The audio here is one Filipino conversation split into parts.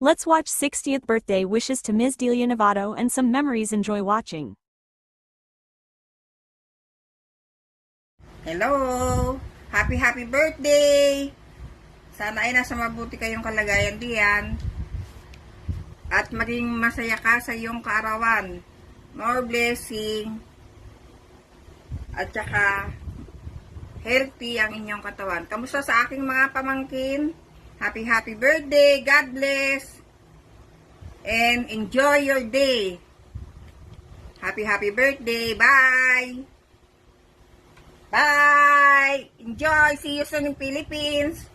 Let's watch 60th birthday wishes to Ms. Delia Novato and some memories. Enjoy watching. Hello! Happy birthday! Sana ay nasa mabuti kayong kalagayan diyan at maging masaya ka sa iyong kaarawan. More blessing at saka healthy ang inyong katawan. Kamusta sa aking mga pamangkin? Happy birthday! God bless! And enjoy your day! Happy birthday! Bye! Bye! Enjoy! See you soon in Philippines!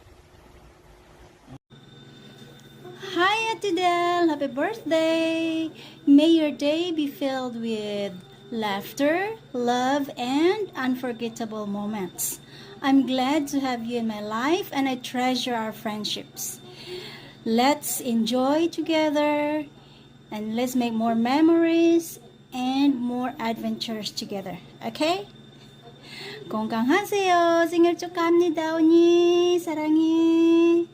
Hi, Ate Del! Happy birthday! May your day be filled with laughter, love, and unforgettable moments. I'm glad to have you in my life and I treasure our friendships. Let's enjoy together and let's make more memories and more adventures together. Okay? 건강하세요. 생일 축하합니다, 언니. 사랑해.